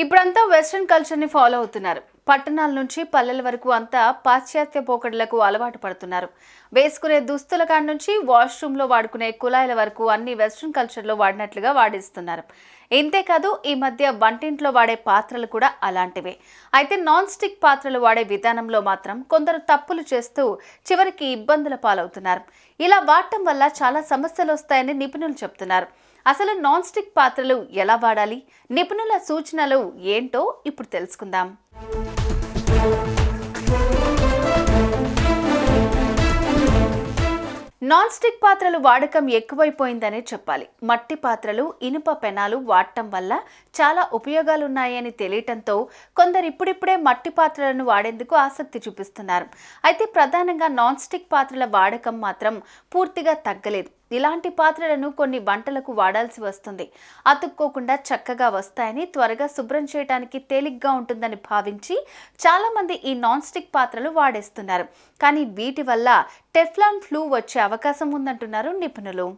ఇప్పుడంతా వెస్ట్రన్ కల్చర్ని ఫాలో అవుతున్నారు. పట్టణాల నుంచి పల్లెల వరకు అంతా పాశ్చాత్య పోకడలకు అలవాటు పడుతున్నారు. వేసుకునే దుస్తుల కాడ నుంచి వాష్రూమ్లో వాడుకునే కుళాయిల వరకు అన్ని వెస్ట్రన్ కల్చర్లో వాడినట్లుగా వాడిస్తున్నారు. ఇంతేకాదు ఈ మధ్య వంటింట్లో వాడే పాత్రలు కూడా అలాంటివే. అయితే నాన్ స్టిక్ పాత్రలు వాడే విధానంలో మాత్రం కొందరు తప్పులు చేస్తూ చివరికి ఇబ్బందుల పాలవుతున్నారు. ఇలా వాడటం వల్ల చాలా సమస్యలు వస్తాయని నిపుణులు చెప్తున్నారు. అసలు నాన్ స్టిక్ పాత్రలు ఎలా వాడాలి, నిపుణుల సూచనలు ఏంటో ఇప్పుడు తెలుసుకుందాం. నాన్ స్టిక్ పాత్రలు వాడకం ఎక్కువైపోయిందనే చెప్పాలి. మట్టి పాత్రలు, ఇనుప పెనాలు వాడటం వల్ల చాలా ఉపయోగాలున్నాయని తెలియటంతో కొందరు ఇప్పుడిప్పుడే మట్టి పాత్రలను వాడేందుకు ఆసక్తి చూపిస్తున్నారు. అయితే ప్రధానంగా నాన్ స్టిక్ పాత్రల వాడకం మాత్రం పూర్తిగా తగ్గలేదు. ఇలాంటి పాత్రలను కొన్ని వంటలకు వాడాల్సి వస్తుంది. అతుక్కోకుండా చక్కగా వస్తాయని, త్వరగా శుభ్రం చేయడానికి తేలిగ్గా ఉంటుందని భావించి చాలామంది ఈ నాన్ స్టిక్ పాత్రలు వాడేస్తున్నారు. కానీ వీటి వల్ల టెఫ్లాన్ ఫ్లూ వచ్చే అవకాశం ఉందంటున్నారు నిపుణులు.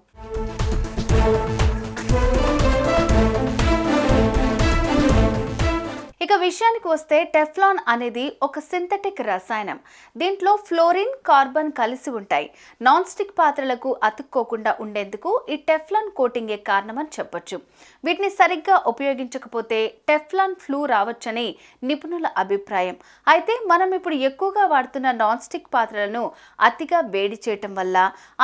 ఇక విషయానికి వస్తే టెఫ్లాన్ అనేది ఒక సింథటిక్ రసాయనం. దీంట్లో ఫ్లోరిన్, కార్బన్ కలిసి ఉంటాయి. నాన్ స్టిక్ పాత్రలకు అతుక్కోకుండా ఉండేందుకు ఈ టెఫ్లాన్ కోటింగే కారణమని చెప్పొచ్చు. వీటిని సరిగ్గా ఉపయోగించకపోతే టెఫ్లాన్ ఫ్లూ రావచ్చని నిపుణుల అభిప్రాయం. అయితే మనం ఇప్పుడు ఎక్కువగా వాడుతున్న నాన్ స్టిక్ పాత్రలను అతిగా వేడి చేయటం వల్ల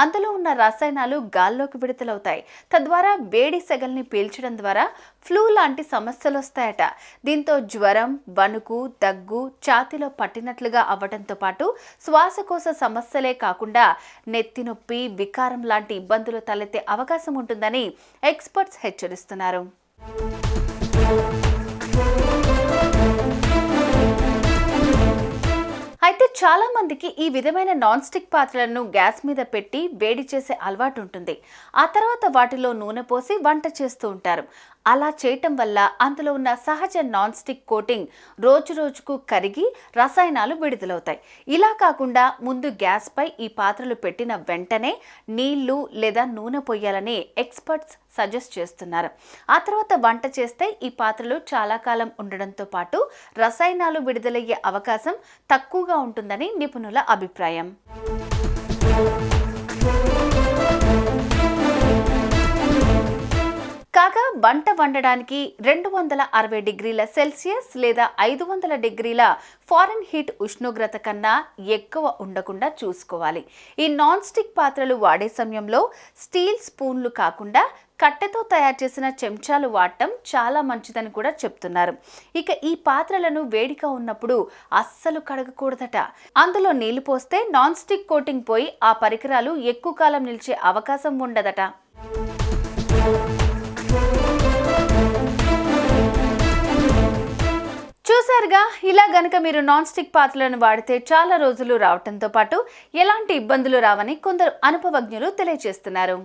అందులో ఉన్న రసాయనాలు గాల్లోకి విడుదలవుతాయి. తద్వారా వేడి సెగల్ని పీల్చడం ద్వారా ఫ్లూ లాంటి సమస్యలు వస్తాయట. దీంతో జ్వరం, వణుకు, దగ్గు, ఛాతీలో పట్టినట్లుగా అవ్వడంతో పాటు శ్వాసకోశ సమస్యలే కాకుండా నెత్తి నొప్పి, వికారం లాంటి ఇబ్బందులు తలెత్తే అవకాశం ఉంటుందని ఎక్స్పర్ట్స్ హెచ్చరిస్తున్నారు. అయితే చాలా మందికి ఈ విధమైన నాన్ స్టిక్ పాత్రలను గ్యాస్ మీద పెట్టి వేడి చేసే అలవాటు ఉంటుంది. ఆ తర్వాత వాటిలో నూనె పోసి వంట చేస్తూ ఉంటారు. అలా చేయటం వల్ల అందులో ఉన్న సహజ నాన్ స్టిక్ కోటింగ్ రోజు రోజుకు కరిగి రసాయనాలు విడుదలవుతాయి. ఇలా కాకుండా ముందు గ్యాస్ పై ఈ పాత్రలు పెట్టిన వెంటనే నీళ్లు లేదా నూనె పొయ్యాలని ఎక్స్పర్ట్స్ సజెస్ట్ చేస్తున్నారు. ఆ తర్వాత వంట చేస్తే ఈ పాత్రలు చాలా కాలం ఉండడంతో పాటు రసాయనాలు విడుదలయ్యే అవకాశం తక్కువగా ఉంటుందని నిపుణుల అభిప్రాయం. కాగా వంట వండడానికి 260 డిగ్రీల సెల్సియస్ లేదా 500 డిగ్రీల ఫారెన్ హీట్ ఉష్ణోగ్రత కన్నా ఎక్కువ ఉండకుండా చూసుకోవాలి. ఈ నాన్ స్టిక్ పాత్రలు వాడే సమయంలో స్టీల్ స్పూన్లు కాకుండా కట్టెతో తయారు చేసిన చెంచాలు వాడటం చాలా మంచిదని కూడా చెప్తున్నారు. ఇక ఈ పాత్రలను వేడిగా ఉన్నప్పుడు అస్సలు కడగకూడదట. అందులో నీళ్లు పోస్తే నాన్ స్టిక్ కోటింగ్ పోయి ఆ పరికరాలు ఎక్కువ కాలం నిలిచే అవకాశం ఉండదట. చూసారుగా, ఇలా గనక మీరు నాన్ స్టిక్ పాత్రలను వాడితే చాలా రోజులు రావడంతో పాటు ఎలాంటి ఇబ్బందులు రావని కొందరు అనుభవజ్ఞులు తెలియజేస్తున్నారు.